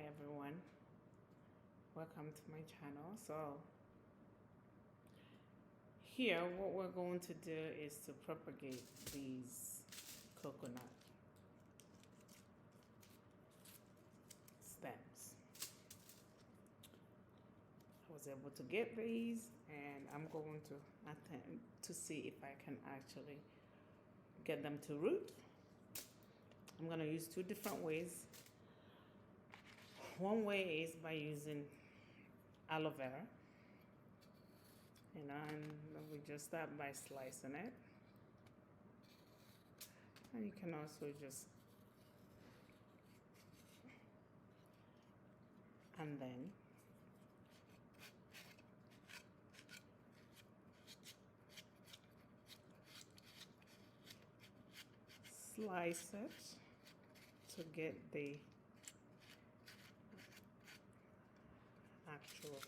everyone, welcome to my channel. So here what we're going to do is to propagate these coconut stems. I was able to get these and I'm going to attempt to see if I can actually get them to root. I'm going to use two different ways. One way is by using aloe vera, and we just start by slicing it. And you can also just, and then slice it to get the actual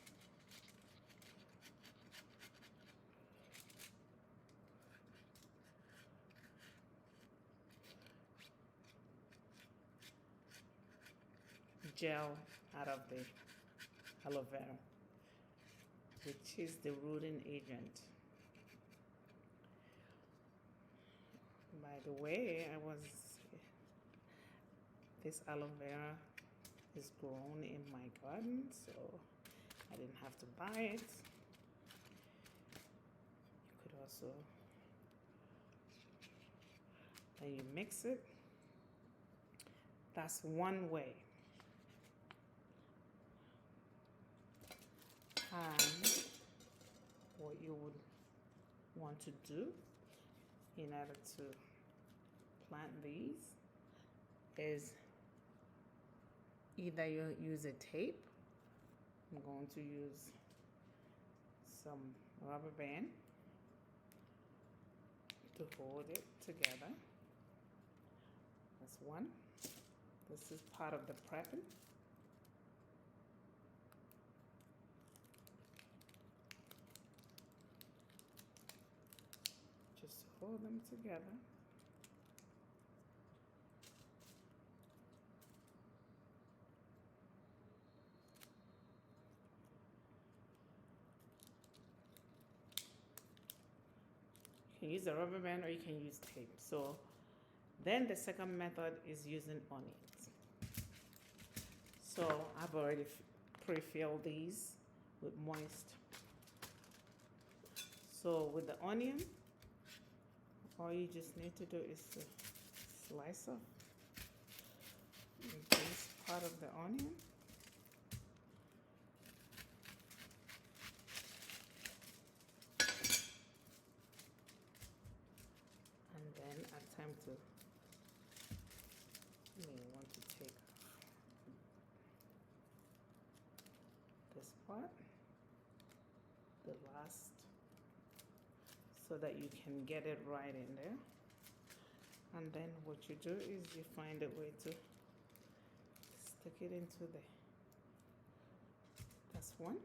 gel out of the aloe vera, which is the rooting agent. By the way, this aloe vera is grown in my garden, so I didn't have to buy it. You could also, then you mix it. That's one way. And what you would want to do in order to plant these is either you use a tape. I'm going to use some rubber band to hold it together. That's one. This is part of the prepping. Just hold them together. You can use a rubber band or you can use tape. So then the second method is using onions. So I've already pre-filled these with moist. So with the onion, all you just need to do is to slice off this part of the onion. And then attempt to, you may want to take this part, the last, so that you can get it right in there. And then what you do is you find a way to stick it into the, that's one.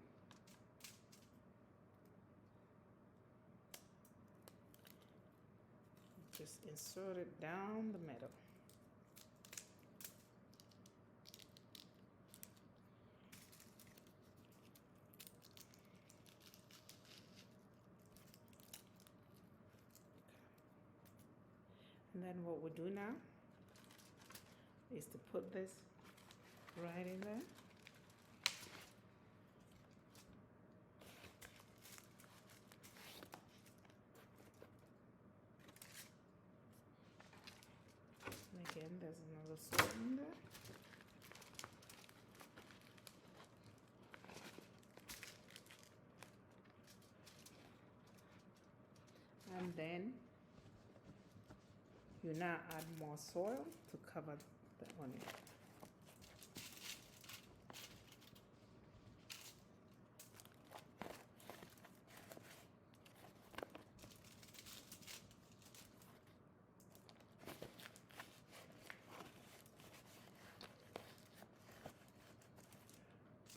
Just insert it down the middle. And then what we do now is to put this right in there. And again, there's another salt in there. And then you now add more soil to cover the onion.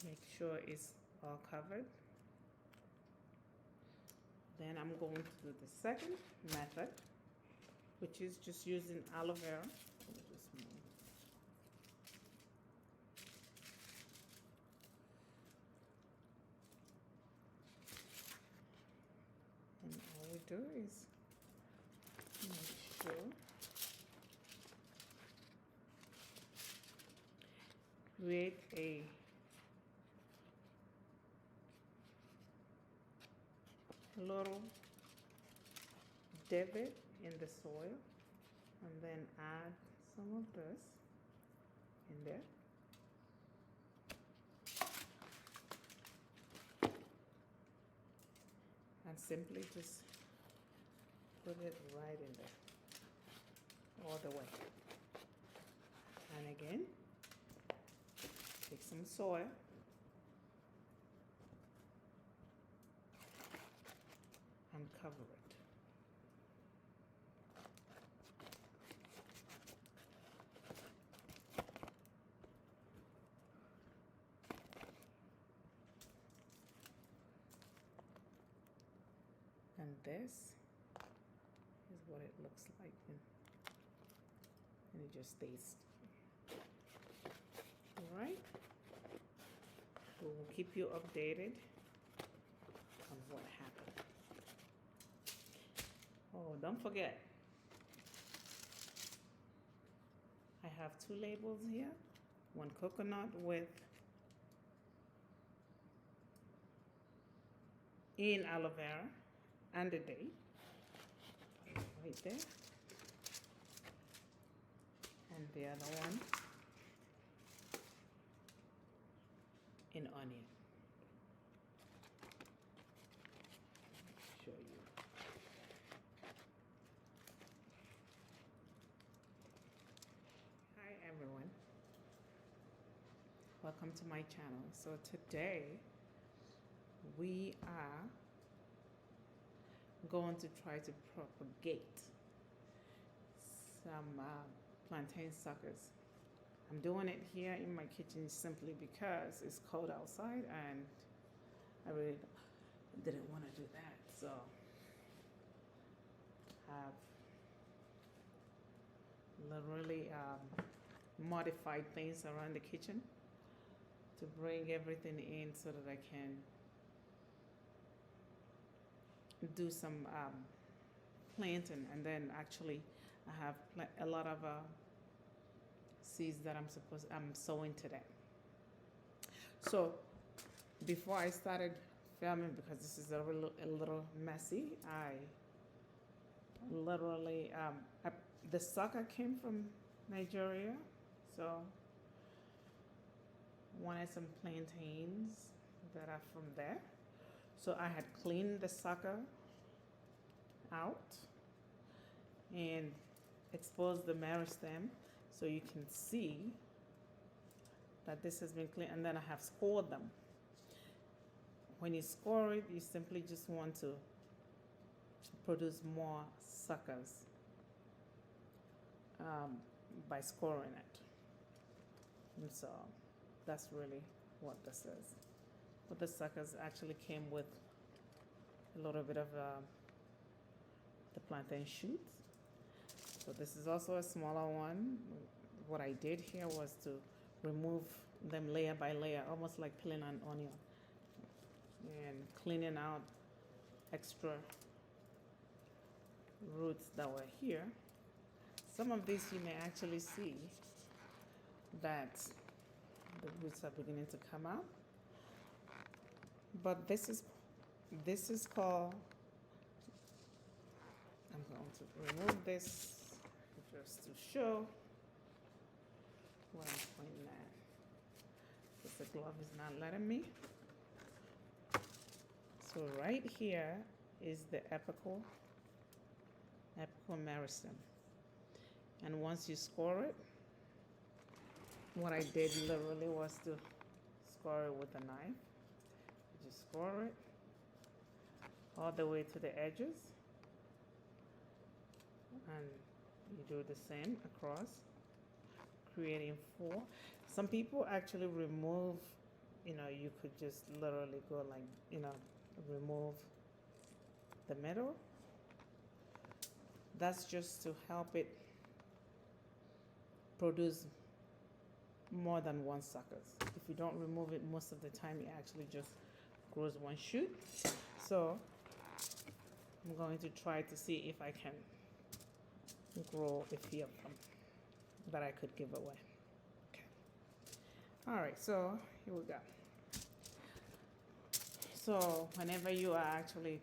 Make sure it's all covered. Then I'm going to do the second method, which is just using aloe vera. Let me just move. do is make sure create a little divot in the soil and then add some of this in there. And simply just put it right in there, all the way. And again, take some soil and cover it. And this is what it looks like, and it just stays. All right, we'll keep you updated on what happened. Oh, don't forget, I have 2 labels here, one coconut with in aloe vera and the date right there, and the other one in onion. Show you. Hi everyone, welcome to my channel. So today we are going to try to propagate some plantain suckers. I'm doing it here in my kitchen simply because it's cold outside and I really didn't want to do that. So I've literally modified things around the kitchen to bring everything in so that I can do some planting, and then actually I have a lot of seeds that I'm sowing today. So before I started filming, because this is a little messy, I literally the sucker came from Nigeria, so wanted some plantains that are from there. So I had cleaned the sucker out and exposed the meristem so you can see that this has been cleaned, and then I have scored them. When you score it, you simply just want to produce more suckers by scoring it. And so that's really what this is. But the suckers actually came with a little bit of the plantain shoots. So this is also a smaller one. What I did here was to remove them layer by layer, almost like peeling an onion, and cleaning out extra roots that were here. Some of these you may actually see that the roots are beginning to come out. But this is called, I'm going to remove this just to show what I'm pointing at, because the glove is not letting me. So right here is the apical meristem. And once you score it, what I did literally was to score it with a knife. You just score it all the way to the edges, and you do the same across, creating 4. Some people actually remove, you could just literally go like, remove the middle. That's just to help it produce more than one suckers. If you don't remove it, most of the time it actually just grows one shoot. So I'm going to try to see if I can grow a few of them that I could give away. Okay. All right, so here we go. So whenever you are actually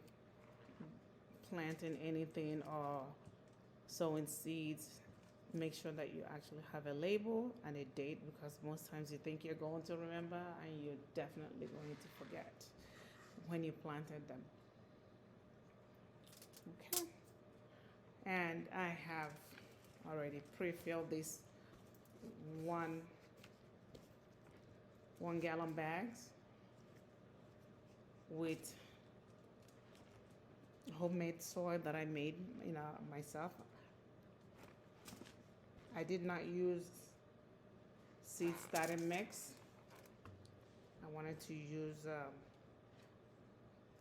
planting anything or sowing seeds, make sure that you actually have a label and a date, because most times you think you're going to remember and you're definitely going to forget when you planted them. Okay. And I have already pre-filled these 1 gallon bags with homemade soil that I made, myself. I did not use seed starting mix. I wanted to use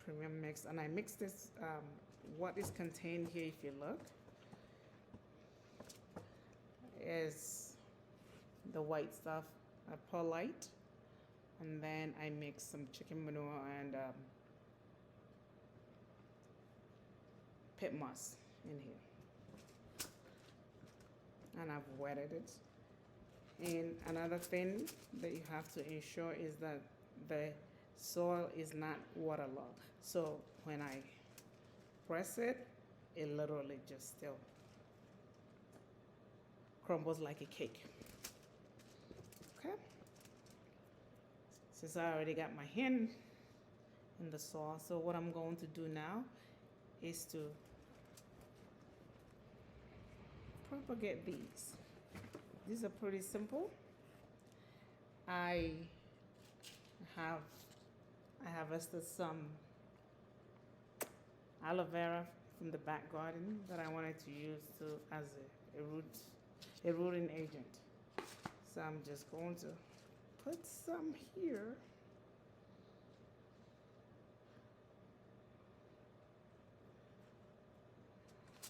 premium mix, and I mixed this. What is contained here, if you look, is the white stuff, perlite, and then I mixed some chicken manure and pit moss in here, and I've wetted it. And another thing that you have to ensure is that the soil is not waterlogged. So when I press it, it literally just still crumbles like a cake. Okay. Since I already got my hand in the soil, so what I'm going to do now is to propagate these. These are pretty simple. I harvested some aloe vera from the back garden that I wanted to use as a rooting agent. So I'm just going to put some here.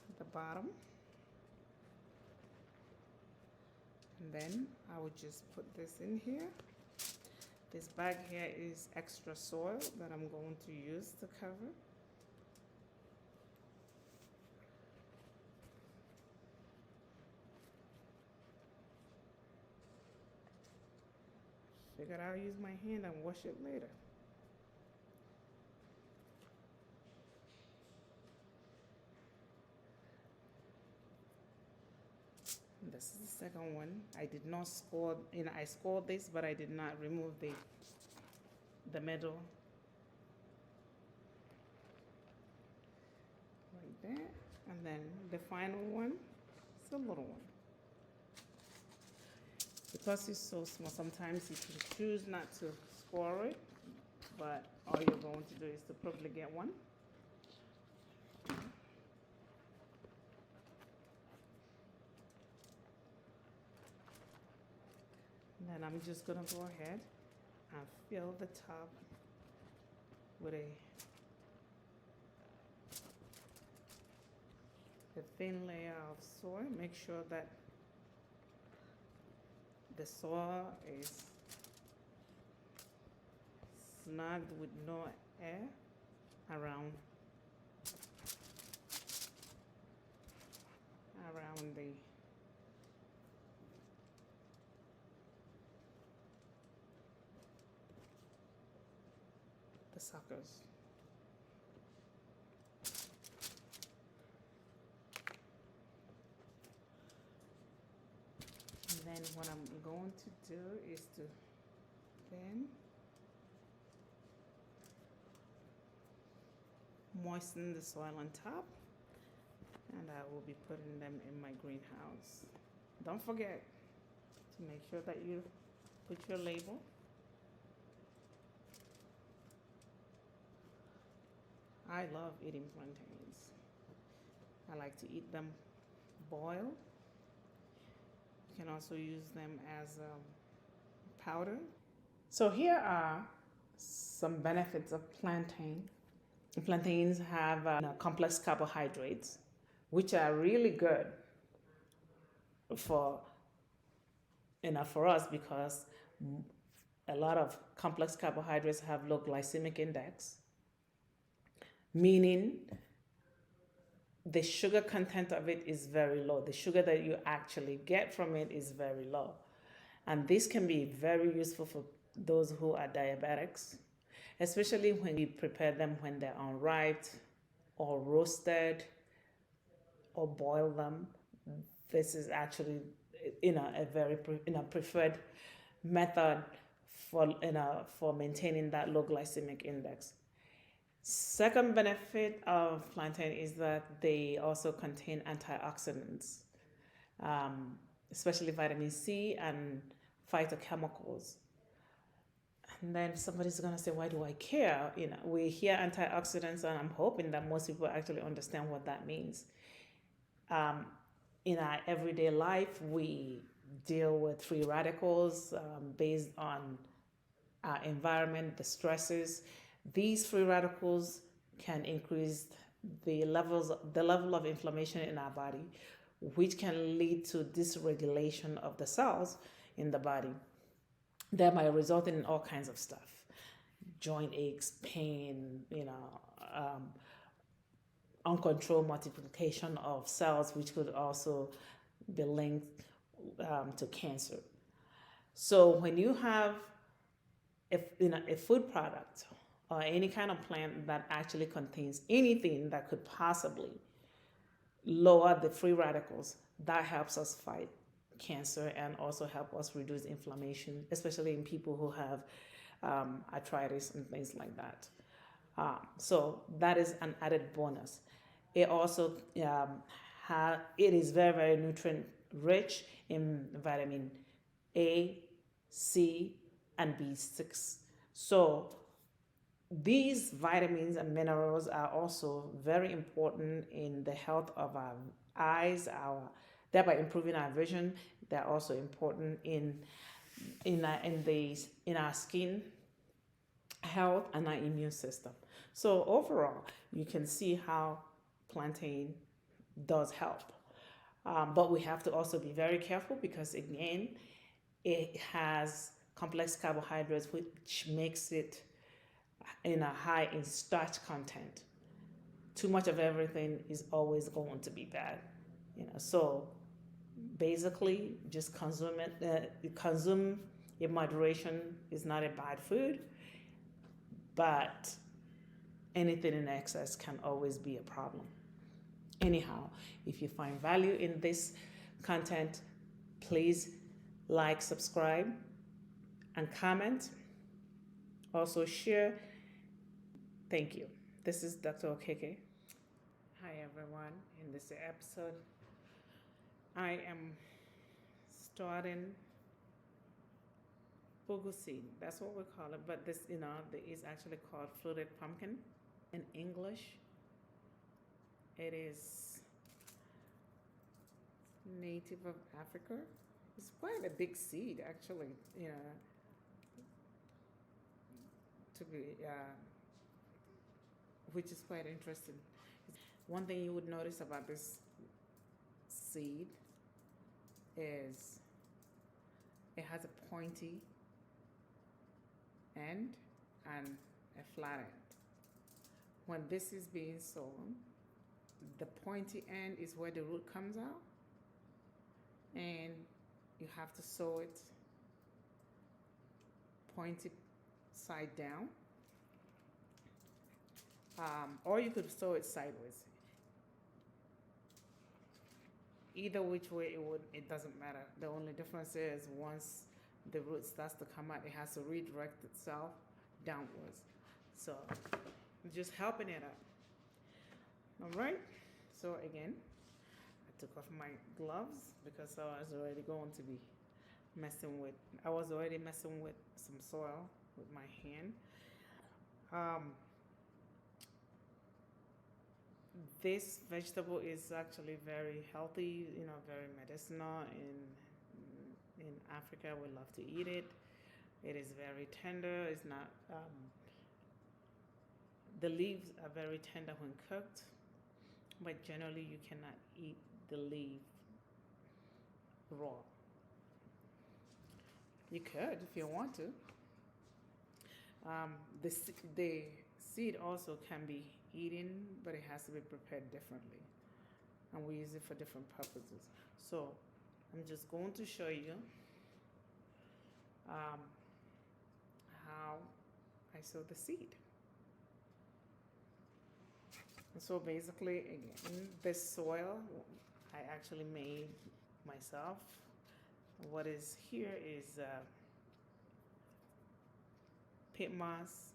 At the bottom. And then I would just put this in here. This bag here is extra soil that I'm going to use to cover. Figured I'll use my hand and wash it later. This is the second one. I did not score, I scored this, but I did not remove the middle. Like that. And then the final one is a little one. Because it's so small, sometimes you can choose not to score it, but all you're going to do is to probably get one. And then I'm just gonna go ahead and fill the top with a thin layer of soil. Make sure that the soil is snagged with no air around the suckers. And then what I'm going to do is to then moisten the soil on top, and I will be putting them in my greenhouse. Don't forget to make sure that you put your label. I love eating plantains. I like to eat them boiled. You can also use them as powder. So here are some benefits of plantain. Plantains have complex carbohydrates, which are really good for us, because a lot of complex carbohydrates have low glycemic index, meaning the sugar content of it is very low. The sugar that you actually get from it is very low. And this can be very useful for those who are diabetics, especially when you prepare them when they're unripe or roasted or boil them. This is actually a very preferred method for maintaining that low glycemic index. Second benefit of plantain is that they also contain antioxidants, especially vitamin C and phytochemicals. And then somebody's gonna say, "Why do I care?" We hear antioxidants, and I'm hoping that most people actually understand what that means. In our everyday life, we deal with free radicals based on our environment, the stresses. These free radicals can increase the level of inflammation in our body, which can lead to dysregulation of the cells in the body. That might result in all kinds of stuff: joint aches, pain, uncontrolled multiplication of cells, which could also be linked to cancer. So when you have a food product or any kind of plant that actually contains anything that could possibly lower the free radicals, that helps us fight cancer and also help us reduce inflammation, especially in people who have arthritis and things like that. So that is an added bonus. It also it is very, very nutrient rich in vitamin A, C, and B6. So these vitamins and minerals are also very important in the health of our eyes, thereby improving our vision. They're also important in our skin health and our immune system. So overall, you can see how plantain does help. But we have to also be very careful because, again, it has complex carbohydrates, which makes it high in starch content. Too much of everything is always going to be bad. So basically, just consume in moderation. Is not a bad food, but anything in excess can always be a problem. Anyhow, if you find value in this content, please like, subscribe, and comment. Also share. Thank you. This is Dr. Okeke. Hi everyone. In this episode, I am starting fugu seed. That's what we call it. But this, is actually called fluted pumpkin in English. It is native of Africa. It's quite a big seed, actually. To be, which is quite interesting. One thing you would notice about this seed is it has a pointy end and a flat end. When this is being sown, the pointy end is where the root comes out, and you have to sow it pointy side down, or you could sow it sideways. Either which way it doesn't matter. The only difference is once the root starts to come out, it has to redirect itself downwards. So just helping it out. All right. So again, I took off my gloves because I was already messing with some soil with my hand. This vegetable is actually very healthy, very medicinal. In Africa, we love to eat it. It is very tender. It's not. The leaves are very tender when cooked, but generally you cannot eat the leaf raw. You could if you want to. The seed also can be eaten, but it has to be prepared differently. and we use it for different purposes. So I'm just going to show you um, how I sow the seed. So basically, again, this soil I actually made myself. What is here is pit moss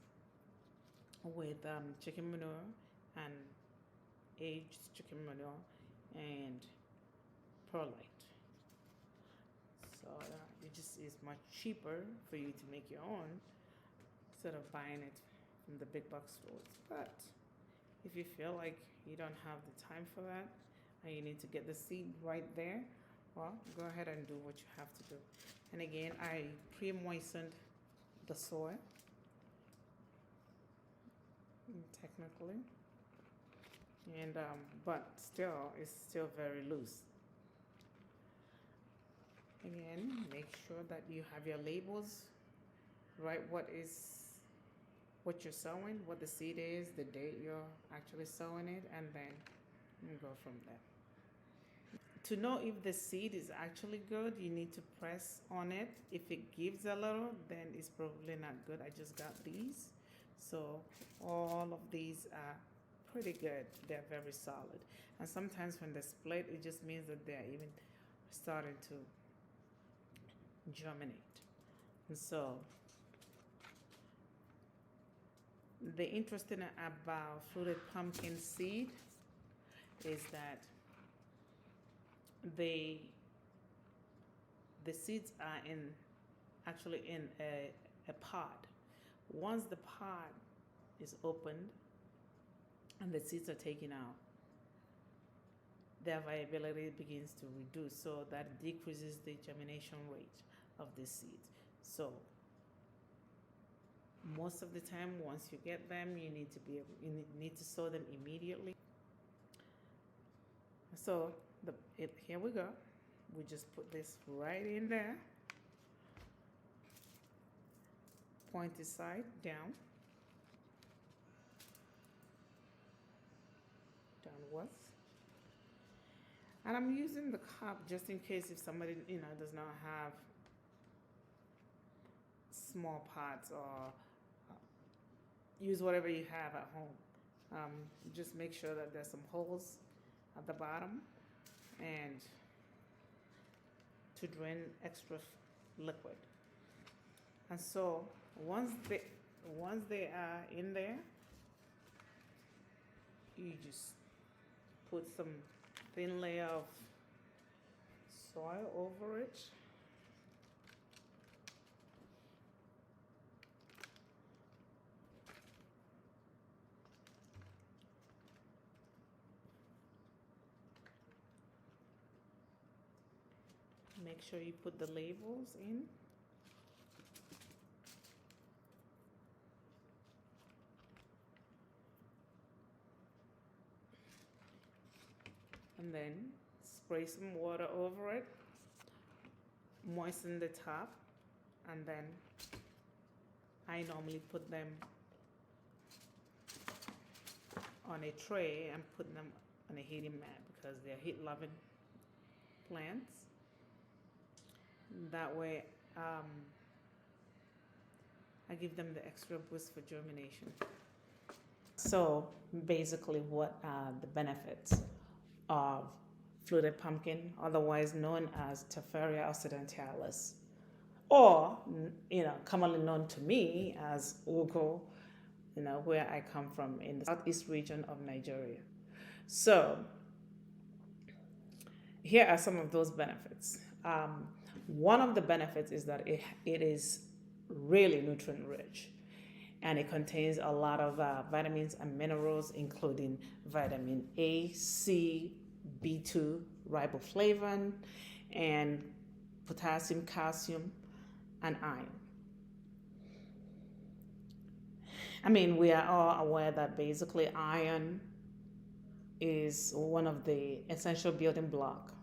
with chicken manure and aged chicken manure and perlite. So it just is much cheaper for you to make your own instead of buying it from the big box stores. But if you feel like you don't have the time for that and you need to get the seed right there, well, go ahead and do what you have to do. And again, I pre-moistened the soil, technically, and but still, it's still very loose. Again, make sure that you have your labels, write what you're sowing, what the seed is, the date you're actually sowing it, and then you go from there. To know if the seed is actually good, you need to press on it. If it gives a little, then it's probably not good. I just got these. So all of these are pretty good. They're very solid. And sometimes when they split, it just means that they're even starting to germinate. And so the interesting about fluted pumpkin seed is that the seeds are actually in a pod. Once the pod is opened and the seeds are taken out, their viability begins to reduce, so that decreases the germination rate of the seeds. So most of the time, once you get them, you need to sow them immediately. So here we go. We just put this right in there. Pointy side down. Downwards. And I'm using the cup just in case if somebody does not have small pots, or use whatever you have at home. Just make sure that there's some holes at the bottom and to drain extra liquid. And so once they are in there, you just put some thin layer of soil over it. Make sure you put the labels in. And then spray some water over it. Moisten the top. And then I normally put them on a tray and put them on a heating mat because they're heat-loving plants. That way, I give them the extra boost for germination. So basically, what are the benefits of fluted pumpkin, otherwise known as Taferia occidentalis, or commonly known to me as ugu, where I come from in the southeast region of Nigeria. So here are some of those benefits. One of the benefits is that it is really nutrient rich, and it contains a lot of vitamins and minerals, including vitamin A, C, B2, riboflavin, and potassium, calcium, and iron. I mean, we are all aware that basically iron is one of the essential building blocks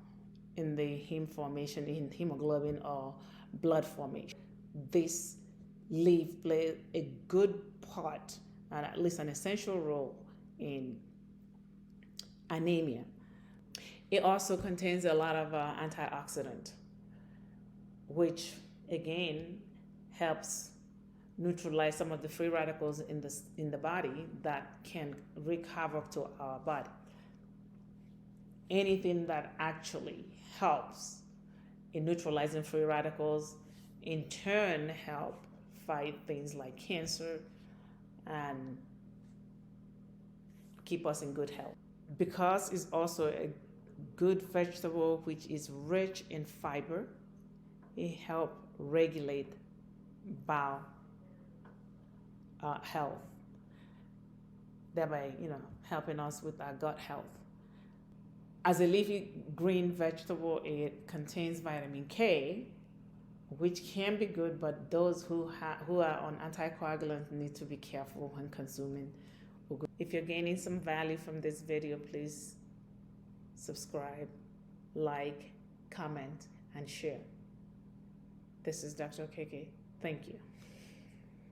in the heme formation, in hemoglobin or blood formation. This leaf plays a good part, and at least an essential role, in anemia. It also contains a lot of antioxidant, which again helps neutralize some of the free radicals in the body that can wreak havoc to our body. Anything that actually helps in neutralizing free radicals in turn help fight things like cancer and keep us in good health. Because it's also a good vegetable which is rich in fiber, it helps regulate bowel health, thereby helping us with our gut health. As a leafy green vegetable, it contains vitamin K, which can be good, but those who are on anticoagulants need to be careful when consuming. If you're gaining some value from this video, please subscribe, like, comment, and share. This is Dr. KK. Thank you.